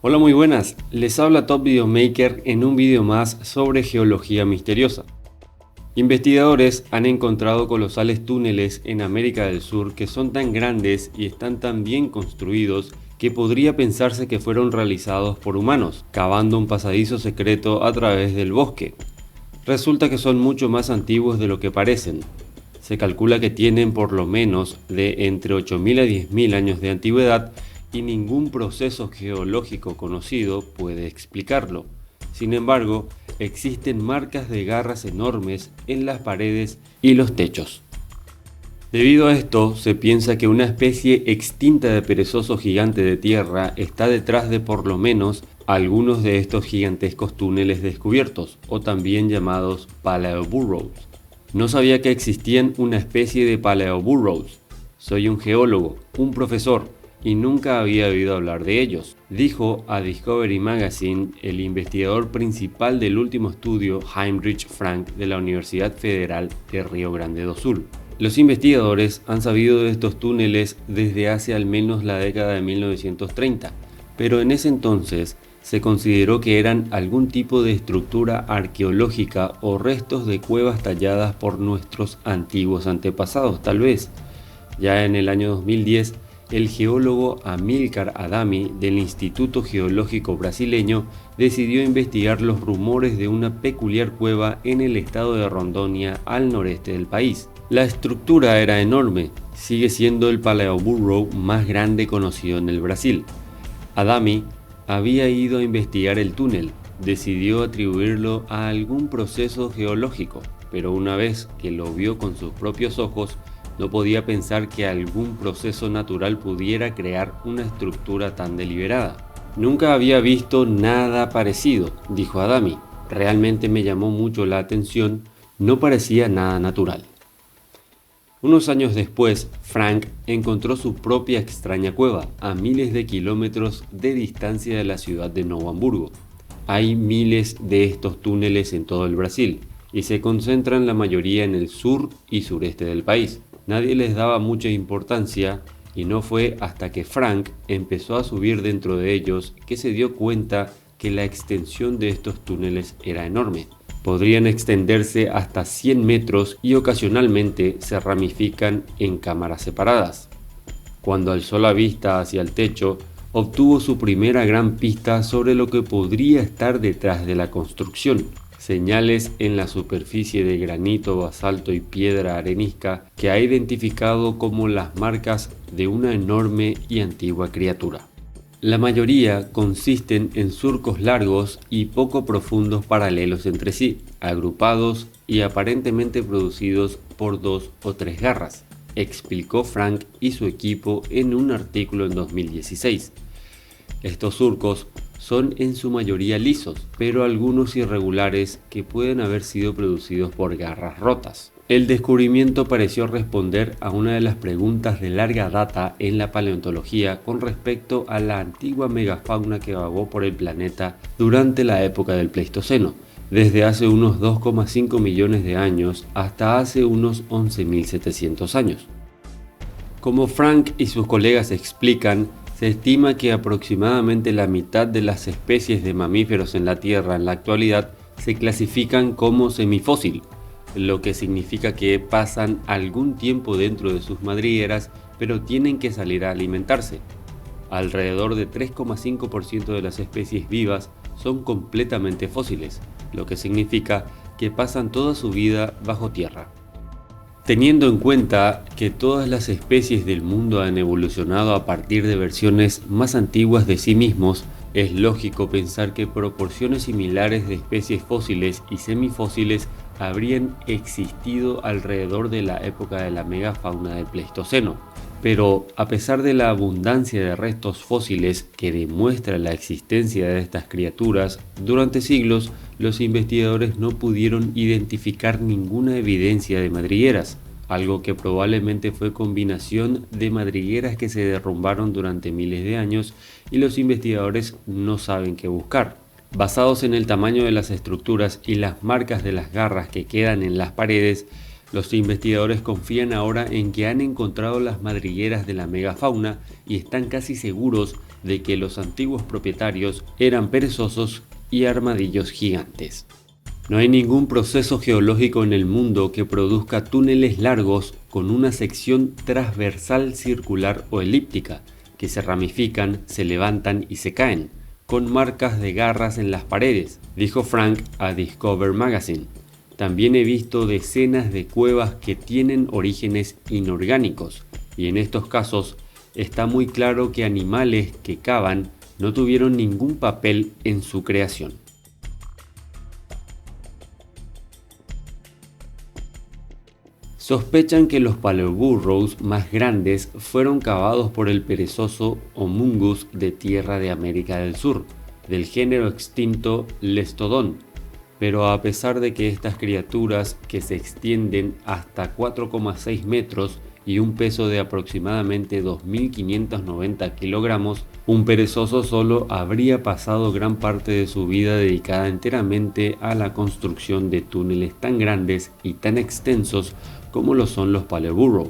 Hola, muy buenas, les habla Top Videomaker en un video más sobre geología misteriosa. Investigadores han encontrado colosales túneles en América del Sur que son tan grandes y están tan bien construidos que podría pensarse que fueron realizados por humanos, cavando un pasadizo secreto a través del bosque. Resulta que son mucho más antiguos de lo que parecen. Se calcula que tienen por lo menos de entre 8.000 a 10.000 años de antigüedad y ningún proceso geológico conocido puede explicarlo. Sin embargo, existen marcas de garras enormes en las paredes y los techos. Debido a esto, se piensa que una especie extinta de perezoso gigante de tierra está detrás de por lo menos algunos de estos gigantescos túneles descubiertos, o también llamados paleoburrows. No sabía que existían una especie de paleoburrows. Soy un geólogo, un profesor, y nunca había oído hablar de ellos, dijo a Discovery Magazine el investigador principal del último estudio, Heinrich Frank, de la Universidad Federal de Río Grande do Sul. Los investigadores han sabido de estos túneles desde hace al menos la década de 1930, pero en ese entonces se consideró que eran algún tipo de estructura arqueológica o restos de cuevas talladas por nuestros antiguos antepasados, tal vez. Ya en el año 2010, el geólogo Amílcar Adami del Instituto Geológico Brasileño decidió investigar los rumores de una peculiar cueva en el estado de Rondônia al noreste del país. La estructura era enorme, sigue siendo el paleoburrow más grande conocido en el Brasil. Adami había ido a investigar el túnel, decidió atribuirlo a algún proceso geológico, pero una vez que lo vio con sus propios ojos, no podía pensar que algún proceso natural pudiera crear una estructura tan deliberada. Nunca había visto nada parecido, dijo Adami. Realmente me llamó mucho la atención, no parecía nada natural. Unos años después, Frank encontró su propia extraña cueva, a miles de kilómetros de distancia de la ciudad de Novo Hamburgo. Hay miles de estos túneles en todo el Brasil, y se concentran la mayoría en el sur y sureste del país. Nadie les daba mucha importancia y no fue hasta que Frank empezó a subir dentro de ellos que se dio cuenta que la extensión de estos túneles era enorme. Podrían extenderse hasta 100 metros y ocasionalmente se ramifican en cámaras separadas. Cuando alzó la vista hacia el techo, obtuvo su primera gran pista sobre lo que podría estar detrás de la construcción. Señales en la superficie de granito, basalto y piedra arenisca que ha identificado como las marcas de una enorme y antigua criatura. La mayoría consisten en surcos largos y poco profundos paralelos entre sí, agrupados y aparentemente producidos por 2 o 3 garras, explicó Frank y su equipo en un artículo en 2016. Estos surcos son en su mayoría lisos, pero algunos irregulares que pueden haber sido producidos por garras rotas. El descubrimiento pareció responder a una de las preguntas de larga data en la paleontología con respecto a la antigua megafauna que vagó por el planeta durante la época del Pleistoceno, desde hace unos 2,5 millones de años hasta hace unos 11.700 años. Como Frank y sus colegas explican, se estima que aproximadamente la mitad de las especies de mamíferos en la Tierra en la actualidad se clasifican como semifósil, lo que significa que pasan algún tiempo dentro de sus madrigueras, pero tienen que salir a alimentarse. Alrededor de 3,5% de las especies vivas son completamente fósiles, lo que significa que pasan toda su vida bajo tierra. Teniendo en cuenta que todas las especies del mundo han evolucionado a partir de versiones más antiguas de sí mismos, es lógico pensar que proporciones similares de especies fósiles y semifósiles habrían existido alrededor de la época de la megafauna del Pleistoceno. Pero a pesar de la abundancia de restos fósiles que demuestra la existencia de estas criaturas, durante siglos los investigadores no pudieron identificar ninguna evidencia de madrigueras, algo que probablemente fue combinación de madrigueras que se derrumbaron durante miles de años y los investigadores no saben qué buscar. Basados en el tamaño de las estructuras y las marcas de las garras que quedan en las paredes, los investigadores confían ahora en que han encontrado las madrigueras de la megafauna y están casi seguros de que los antiguos propietarios eran perezosos y armadillos gigantes. No hay ningún proceso geológico en el mundo que produzca túneles largos con una sección transversal circular o elíptica, que se ramifican, se levantan y se caen, con marcas de garras en las paredes, dijo Frank a Discover Magazine. También he visto decenas de cuevas que tienen orígenes inorgánicos, y en estos casos está muy claro que animales que cavan no tuvieron ningún papel en su creación. Sospechan que los paleoburrows más grandes fueron cavados por el perezoso Homungus de tierra de América del Sur, del género extinto Lestodon, pero a pesar de que estas criaturas, que se extienden hasta 4,6 metros y un peso de aproximadamente 2.590 kilogramos, un perezoso solo habría pasado gran parte de su vida dedicada enteramente a la construcción de túneles tan grandes y tan extensos como lo son los paleoburrows,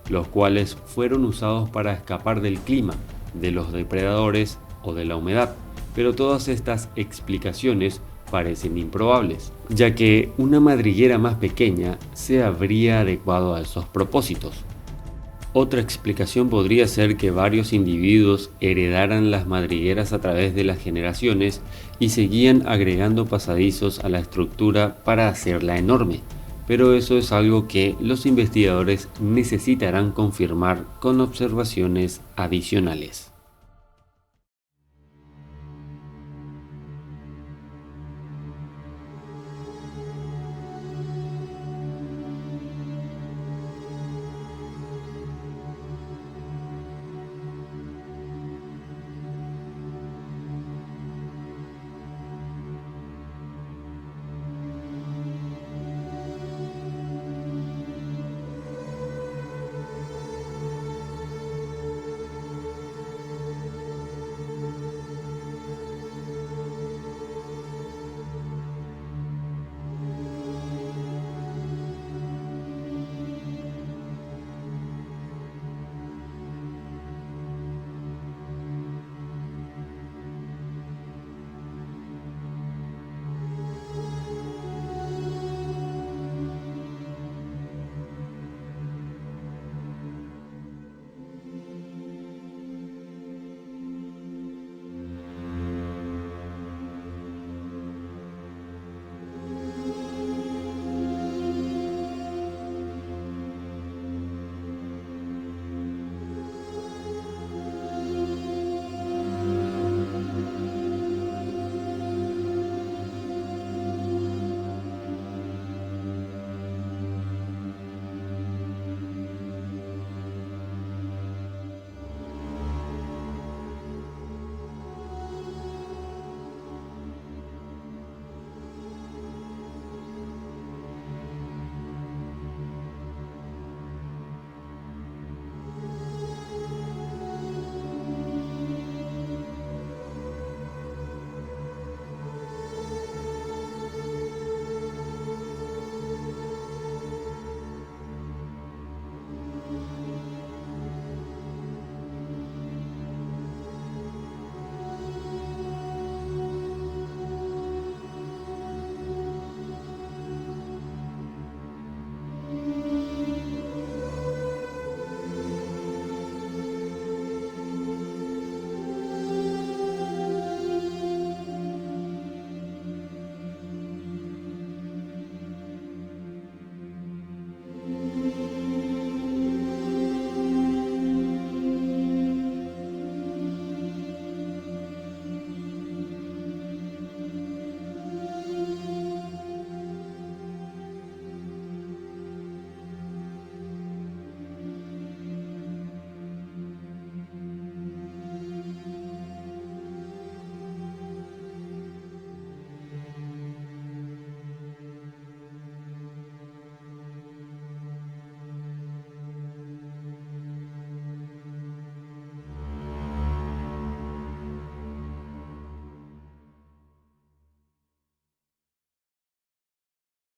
los cuales fueron usados para escapar del clima, de los depredadores o de la humedad. Pero todas estas explicaciones parecen improbables, ya que una madriguera más pequeña se habría adecuado a esos propósitos. Otra explicación podría ser que varios individuos heredaran las madrigueras a través de las generaciones y seguían agregando pasadizos a la estructura para hacerla enorme, pero eso es algo que los investigadores necesitarán confirmar con observaciones adicionales.